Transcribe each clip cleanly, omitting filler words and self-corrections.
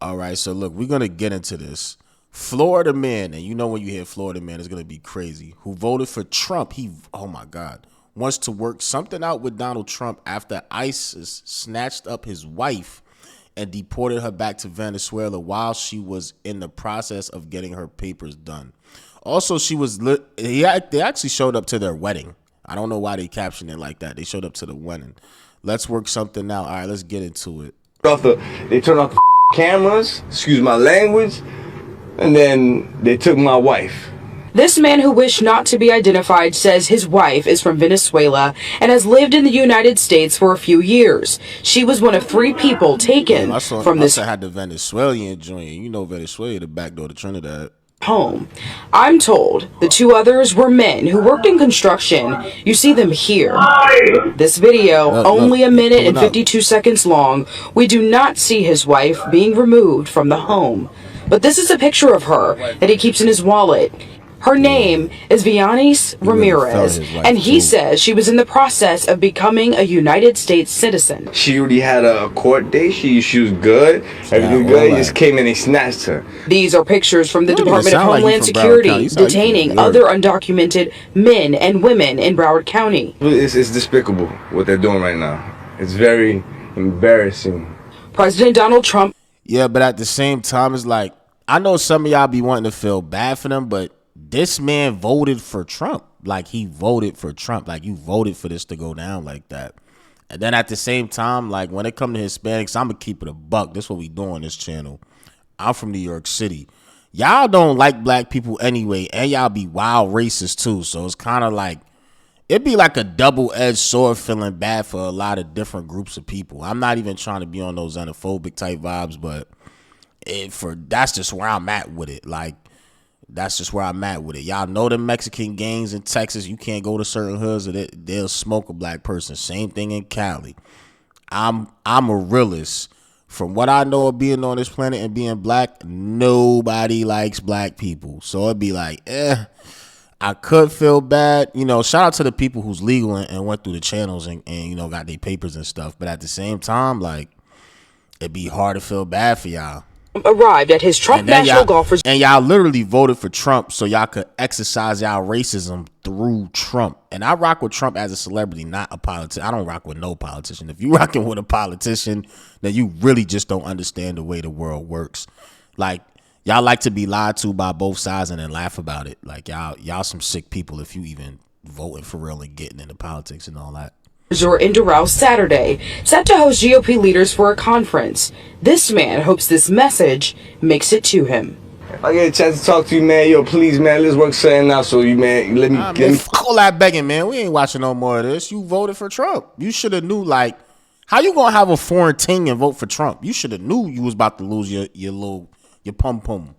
All right, so look, we're gonna get into this. Florida man, and you know when you hear Florida man, it's gonna be crazy. Who voted for Trump? Oh my God, wants to work something out with Donald Trump after ISIS snatched up his wife and deported her back to Venezuela while she was in the process of getting her papers done. Also, they actually showed up to their wedding. I don't know why they captioned it like that. They showed up to the wedding. Let's work something out. All right, let's get into it. They turned off the cameras, excuse my language, and then they took my wife. This man who wished not to be identified says his wife is from Venezuela and has lived in the United States for a few years. She was one of 3 people taken from this. I had the Venezuelan joint. You know Venezuela, the back door to Trinidad. Home. I'm told the 2 others were men who worked in construction. You see them here. This video, only a minute and 52 seconds long. We do not see his wife being removed from the home. But this is a picture of her that he keeps in his wallet. Her name is Vianis Ramirez, and he says she was in the process of becoming a United States citizen. She already had a court date. She was good. Everything good. He just came in and snatched her. These are pictures from the Department of Homeland Security detaining other undocumented men and women in Broward County. It's despicable what they're doing right now. It's very embarrassing. President Donald Trump. Yeah, but at the same time, it's like, I know some of y'all be wanting to feel bad for them, but this man voted for Trump. Like, he voted for Trump. Like, you voted for this to go down like that. And then at the same time, like, when it comes to Hispanics, I'm going to keep it a buck. This is what we do on this channel. I'm from New York City. Y'all don't like black people anyway, and y'all be wild racist too. So it's kind of like, it'd be like a double-edged sword, feeling bad for a lot of different groups of people. I'm not even trying to be on those xenophobic type vibes, but that's just where I'm at with it. Like, that's just where I'm at with it. Y'all know the Mexican gangs in Texas. You can't go to certain hoods, or they'll smoke a black person. Same thing in Cali. I'm a realist. From what I know of being on this planet and being black, nobody likes black people. So it'd be like, I could feel bad. You know, shout out to the people who's legal and went through the channels and you know, got their papers and stuff. But at the same time, like, it'd be hard to feel bad for y'all. Arrived at his Trump National Golfers. And y'all literally voted for Trump so y'all could exercise y'all racism through Trump. And I rock with Trump as a celebrity, not a politician. I don't rock with no politician. If you rocking with a politician, then you really just don't understand the way the world works. Like, y'all like to be lied to by both sides and then laugh about it. Like, y'all some sick people if you even voting for real and getting into politics and all that. Resort in Doral Saturday, set to host GOP leaders for a conference. This man hopes this message makes it to him. If I get a chance to talk to you, man, yo, please, man, let's work something out. So you, man, let me. Fuck all that begging, man. We ain't watching no more of this. You voted for Trump. You should have knew. Like, how you gonna have a foreign ting and vote for Trump? You should have knew you was about to lose your pum pum.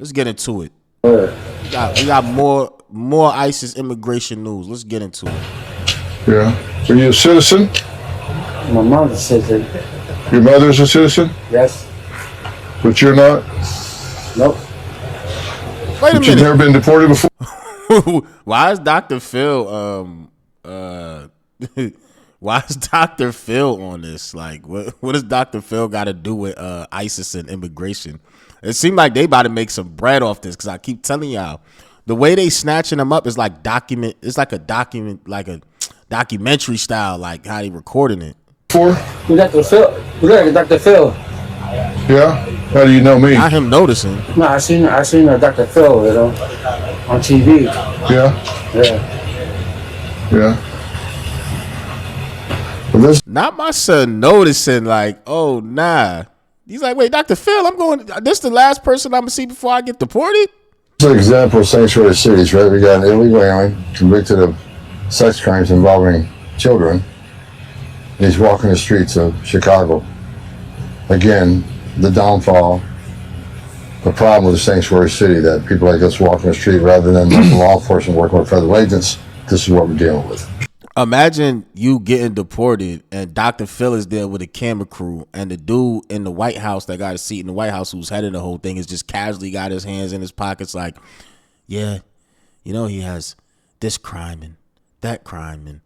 Let's get into it. We got more ISIS immigration news. Let's get into it. Yeah. Are you a citizen? My mom's a citizen. Your mother's a citizen? Yes. But you're not? Nope. Wait a minute. You've never been deported before? Why is Dr. Phil why is Dr. Phil on this? Like, what does Dr. Phil got to do with ISIS and immigration? It seemed like they about to make some bread off this, because I keep telling y'all, the way they snatching them up is like a documentary style, like how they recording it. Who's Dr. Phil? Who's Dr. Phil? Yeah? How do you know me? Not him noticing. No, I seen Dr. Phil, you know, on TV. Yeah? Yeah. Well, Not my son noticing, like, oh, nah. He's like, wait, Dr. Phil, this the last person I'm going to see before I get deported? It's an example of sanctuary cities, right? We got an illegal alien convicted of sex crimes involving children. He's walking the streets of Chicago. Again, the downfall, the problem with the sanctuary city, that people like us walking the street rather than law enforcement working with federal agents. This is what we're dealing with. Imagine you getting deported and Dr. Phil is there with a camera crew, and the dude in the White House that got a seat in the White House who's heading the whole thing is just casually got his hands in his pockets like, yeah, you know, he has this crime and that crime. And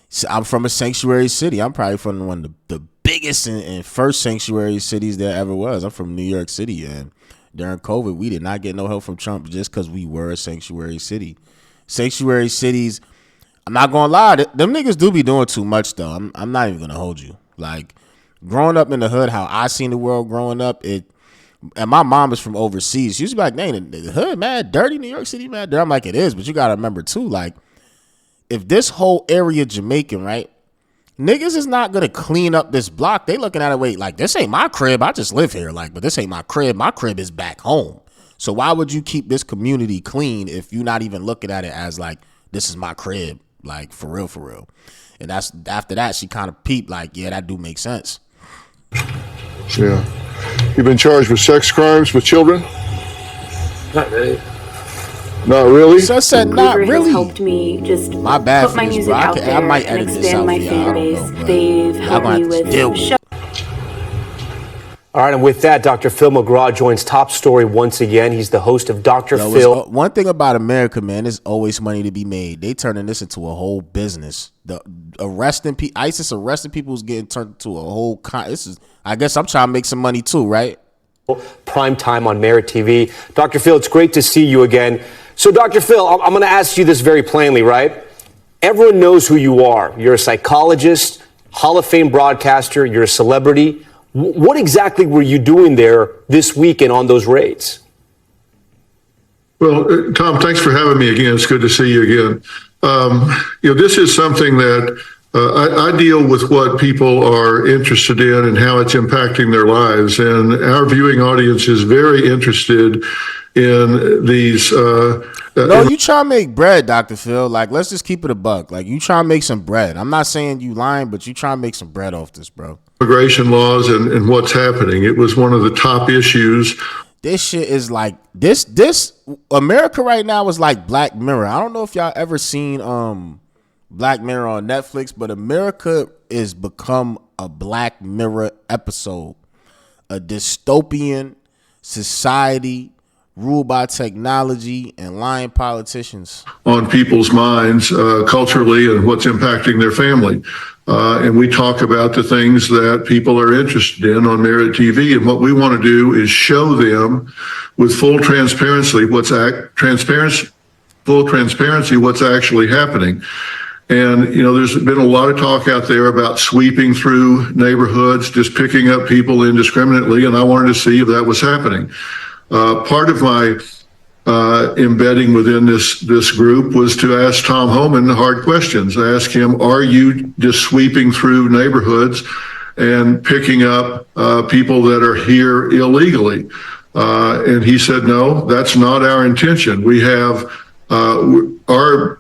so I'm from a sanctuary city. I'm probably from one of the biggest and first sanctuary cities there ever was. I'm from New York City, and during COVID, we did not get no help from Trump just because we were a sanctuary city. Sanctuary cities, I'm not gonna lie, them niggas do be doing too much though. I'm not even gonna hold you. Like growing up in the hood, how I seen the world growing up, and my mom is from overseas. She used to be like, "Dang, the hood, man, dirty. New York City, man, dirty." I'm like, it is, but you gotta remember too, like, if this whole area Jamaican, right? Niggas is not gonna clean up this block. They looking at it, wait, like this ain't my crib. I just live here, like, but this ain't my crib. My crib is back home. So why would you keep this community clean if you're not even looking at it as like this is my crib, like for real, for real? And that's after that she kind of peeped, like, yeah, that do make sense. Yeah. You've been charged with sex crimes with children? Not really. Not really? So I said, not Uber really. has helped me just My bad put for my this, music bro. out there I might and edit this expand out my for y'all. fan I base. don't know, They've y'all helped gonna me have to with deal with it. All right, and with that, Dr. Phil McGraw joins Top Story once again. He's the host of Dr. Phil. One thing about America, man, there's always money to be made. They turning this into a whole business. The ISIS arresting people is getting turned into a whole. I guess I'm trying to make some money too, right? Prime time on Merit TV. Dr. Phil, it's great to see you again. So, Dr. Phil, I'm going to ask you this very plainly, right? Everyone knows who you are. You're a psychologist, Hall of Fame broadcaster, you're a celebrity. What exactly were you doing there this weekend on those raids? Well, Tom, thanks for having me again. It's good to see you again. This is something that I deal with what people are interested in and how it's impacting their lives. And our viewing audience is very interested in these. No, you try to make bread, Dr. Phil. Like, let's just keep it a buck. Like, you try to make some bread. I'm not saying you lying, but you try to make some bread off this, bro. Immigration laws and what's happening. It was one of the top issues. This shit is like this America right now is like Black Mirror. I don't know if y'all ever seen Black Mirror on Netflix, but America is become a Black Mirror episode. A dystopian society ruled by technology and lying politicians. On people's minds culturally and what's impacting their family. And we talk about the things that people are interested in on Merit TV. And what we want to do is show them with full transparency what's actually happening. And, there's been a lot of talk out there about sweeping through neighborhoods, just picking up people indiscriminately. And I wanted to see if that was happening. Part of my embedding within this group was to ask Tom Homan hard questions. I asked him, are you just sweeping through neighborhoods and picking up people that are here illegally? And he said, no, that's not our intention. We have our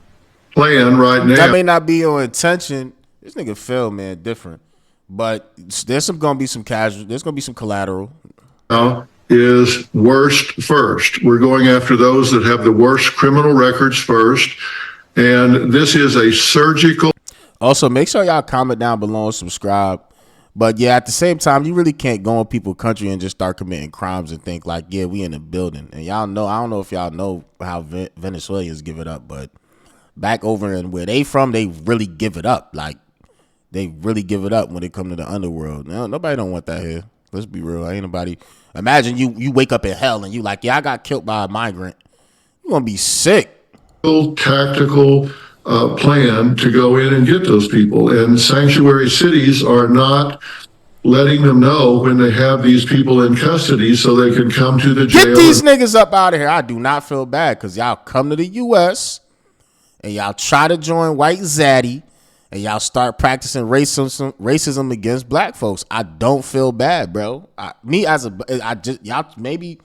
plan right now. That may not be your intention. This nigga Phil, man, different. But there's gonna be some casual. There's gonna be some collateral. Is worst first. We're going after those that have the worst criminal records first. And this is a surgical. Also, make sure y'all comment down below and subscribe. But yeah, at the same time, you really can't go in people's country and just start committing crimes and think like, yeah, we in the building. And y'all know, I don't know if y'all know how Venezuelans give it up, but back over in where they from, they really give it up. Like, they really give it up when it come to the underworld. No, nobody don't want that here. Let's be real. Ain't nobody. Imagine you wake up in hell and you like, yeah, I got killed by a migrant. You're going to be sick. Tactical plan to go in and get those people. And sanctuary cities are not letting them know when they have these people in custody so they can come to the jail. Get these niggas up out of here. I do not feel bad because y'all come to the U.S. and y'all try to join White Zaddy and y'all start practicing racism against black folks. I don't feel bad, bro. Y'all maybe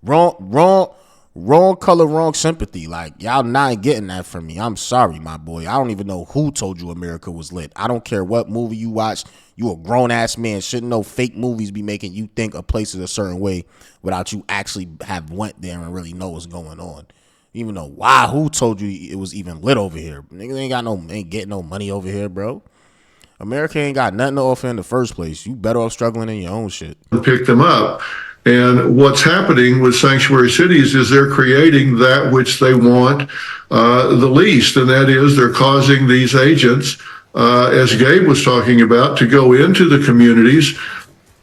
wrong color, wrong sympathy. Like, y'all not getting that from me. I'm sorry, my boy. I don't even know who told you America was lit. I don't care what movie you watch. You a grown ass man. Shouldn't know fake movies be making you think a place is a certain way without you actually have went there and really know what's going on. Even know why? Who told you it was even lit over here? Niggas ain't getting no money over here, bro. America ain't got nothing to offer in the first place. You better off struggling in your own shit. Pick them up. And what's happening with sanctuary cities is they're creating that which they want the least. And that is they're causing these agents as Gabe was talking about, to go into the communities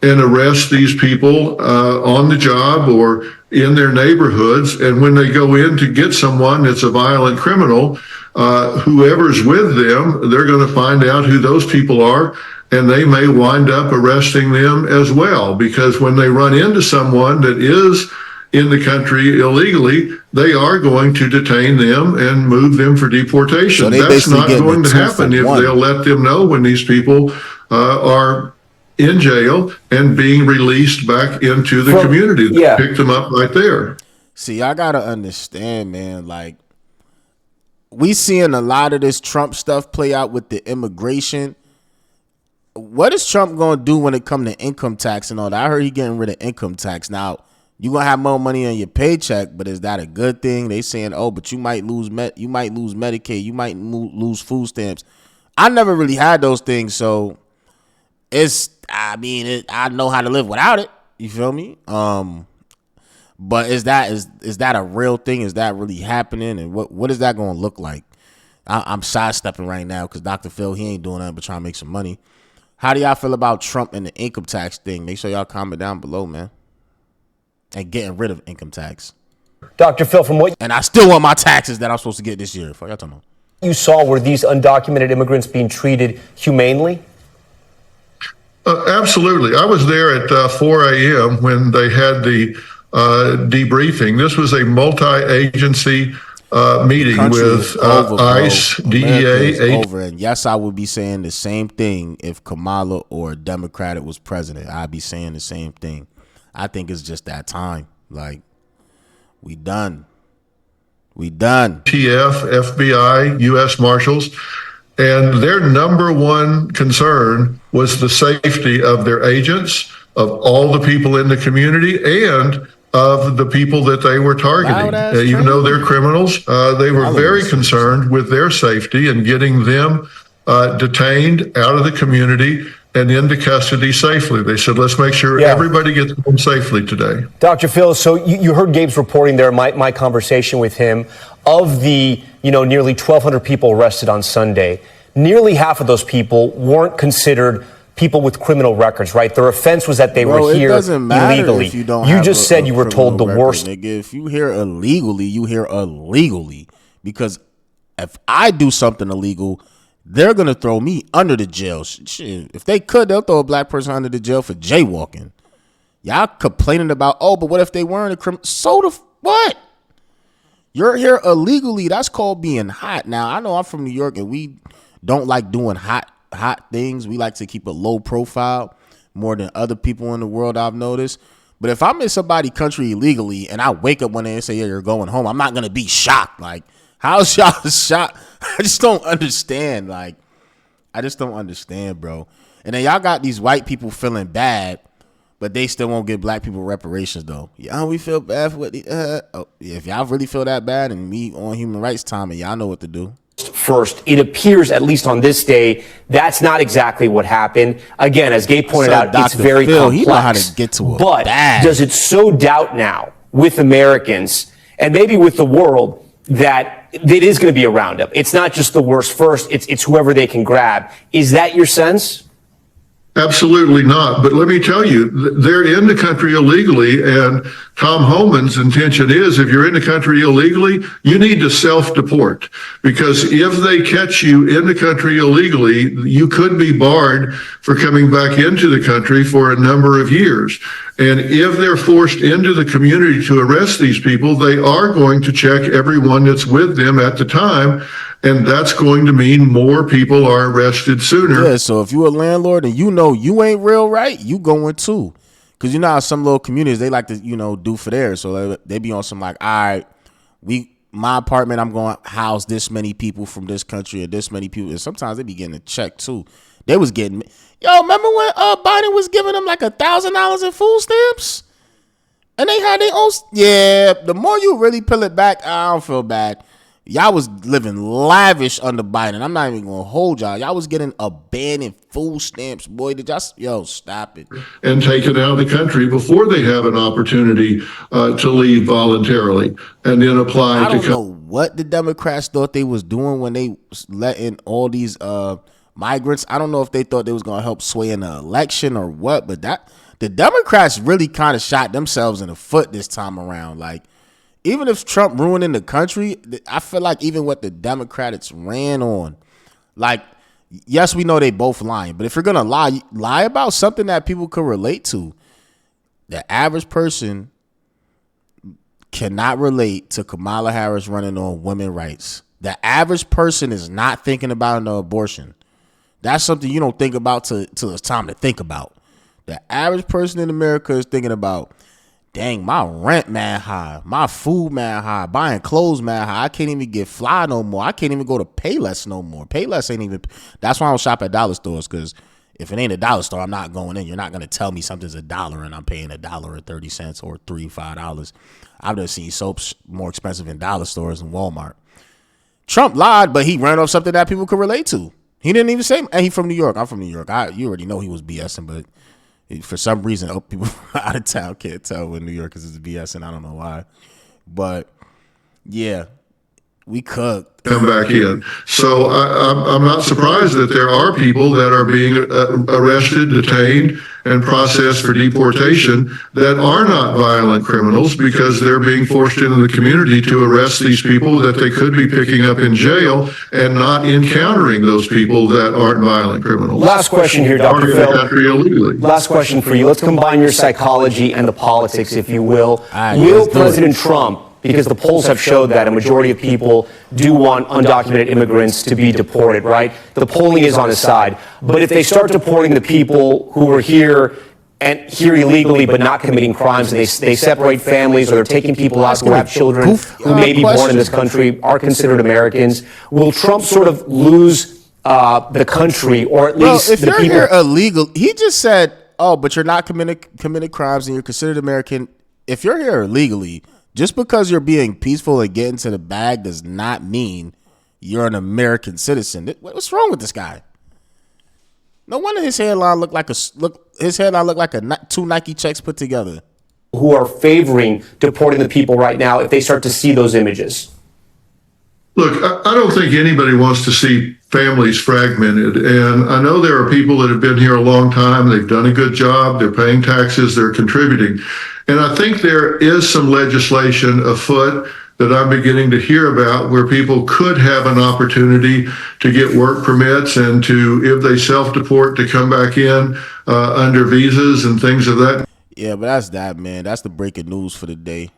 and arrest these people on the job or in their neighborhoods. And when they go in to get someone that's a violent criminal, whoever's with them, they're going to find out who those people are, and they may wind up arresting them as well. Because when they run into someone that is in the country illegally, they are going to detain them and move them for deportation. So that's not going to happen if they'll let them know when these people are in jail and being released back into the community. Yeah. Pick them up right there. See, I gotta understand, man. Like, we seeing a lot of this Trump stuff play out with the immigration. What is Trump gonna do when it come to income tax and all that? I heard he getting rid of income tax. Now, you gonna have more money on your paycheck, but is that a good thing? They saying, oh, but you might lose Medicaid, you might lose food stamps. I never really had those things, so I know how to live without it. You feel me? But is that a real thing? Is that really happening? And what is that going to look like? I'm sidestepping right now because Dr. Phil, he ain't doing nothing but trying to make some money. How do y'all feel about Trump and the income tax thing? Make sure y'all comment down below, man. And getting rid of income tax. Dr. Phil, from what and I still want my taxes that I'm supposed to get this year. Fuck y'all talking about. You saw, were these undocumented immigrants being treated humanely? Absolutely. I was there at 4 a.m. when they had the debriefing. This was a multi-agency meeting with ICE, DEA. Over. And yes, I would be saying the same thing if Kamala or a Democrat was president. I'd be saying the same thing. I think it's just that time. Like, we done. TF, FBI, U.S. Marshals. And their number one concern was the safety of their agents, of all the people in the community, and of the people that they were targeting. Even though they're criminals, they were very concerned with their safety and getting them detained out of the community and into custody safely. They said, let's make sure everybody gets home safely today. Dr. Phil, so you heard Gabe's reporting there, my conversation with him. Of the, nearly 1,200 people arrested on Sunday, nearly half of those people weren't considered people with criminal records, right? Their offense was that they were here illegally. You just said you were told the worst. Nigga, if you here illegally, you here illegally. Because if I do something illegal, they're going to throw me under the jail. Shit, if they could, they'll throw a black person under the jail for jaywalking. Y'all complaining about, but what if they weren't a criminal? So what? You're here illegally. That's called being hot. Now, I know I'm from New York and we don't like doing hot things. We like to keep a low profile more than other people in the world, I've noticed. But if I'm in somebody's country illegally and I wake up one day and say, yeah, you're going home, I'm not going to be shocked. Like, how's y'all shocked? I just don't understand. Like, I just don't understand, bro. And then y'all got these white people feeling bad, but they still won't give black people reparations, though. Yeah, we feel bad for what if y'all really feel that bad and me on human rights time, and y'all know what to do. First, it appears, at least on this day, that's not exactly what happened. Again, as Gabe pointed out, it's very complex. He know how to get to it. But does it sow doubt now with Americans and maybe with the world that it is going to be a roundup? It's not just the worst first, it's whoever they can grab. Is that your sense? Absolutely not. But let me tell you, they're in the country illegally, and Tom Homan's intention is, if you're in the country illegally, you need to self-deport, because if they catch you in the country illegally, you could be barred for coming back into the country for a number of years. And if they're forced into the community to arrest these people, they are going to check everyone that's with them at the time. And that's going to mean more people are arrested sooner. Yeah, so if you're a landlord and you know you ain't real right, you going too. Because you know how some little communities, they like to, do for theirs. So they be on some like, all right, my apartment, I'm going to house this many people from this country and this many people. And sometimes they be getting a check too. They was getting, remember when Biden was giving them like $1,000 in food stamps? And they had their own, the more you really peel it back, I don't feel bad. Y'all was living lavish under Biden. I'm not even gonna hold y'all. Y'all was getting abandoned food stamps, boy. Did y'all stop it? And taken out of the country before they have an opportunity to leave voluntarily, and then apply. I don't know what the Democrats thought they was doing when they letting all these migrants. I don't know if they thought they was gonna help sway in the election or what, but that the Democrats really kind of shot themselves in the foot this time around. Like, even if Trump ruining the country, I feel like even what the Democrats ran on, like, yes, we know they both lying, but if you're gonna lie about something that people could relate to, the average person cannot relate to Kamala Harris running on women's rights. The average person is not thinking about an abortion. That's something you don't think about till it's time to think about. The average person in America is thinking about, dang, my rent mad high, my food mad high, buying clothes mad high. I can't even get fly no more. I can't even go to Payless no more. Payless ain't even. That's why I don't shop at dollar stores, because if it ain't a dollar store, I'm not going in. You're not gonna tell me something's $1 and I'm paying $1.30 or $5. I've just seen soaps more expensive in dollar stores than Walmart. Trump lied, but he ran off something that people could relate to. He didn't even say, and he from New York. I'm from New York. You already know he was BSing, but for some reason, people out of town can't tell when New Yorkers is BSing. I don't know why. But, yeah, we cooked. Come back in. So I'm not surprised that there are people that are being arrested, detained, and processed for deportation that are not violent criminals, because they're being forced into the community to arrest these people that they could be picking up in jail and not encountering those people that aren't violent criminals. Last question here, Dr. Or in the country illegally. Last question for you. Let's combine your psychology and the politics, if you will. right, Will let's do President Trump, because the polls have showed that a majority of people do want undocumented immigrants to be deported, right? The polling is on his side. But if they start deporting the people who are here and here illegally but not committing crimes, and they separate families, or they're taking people out who have children who may be born in this country, are considered Americans, will Trump sort of lose the country, or at least if the you're people? here illegal, he just said, oh, but you're not committed crimes and you're considered American. If you're here illegally, just because you're being peaceful and getting to the bag does not mean you're an American citizen. What's wrong with this guy? No wonder his hairline looked like two Nike checks put together. Who are favoring deporting the people right now if they start to see those images? Look, I don't think anybody wants to see families fragmented. And I know there are people that have been here a long time. They've done a good job. They're paying taxes. They're contributing. And I think there is some legislation afoot that I'm beginning to hear about where people could have an opportunity to get work permits and to, if they self-deport, to come back in under visas and things of that. Yeah, but that's that, man. That's the breaking news for the day.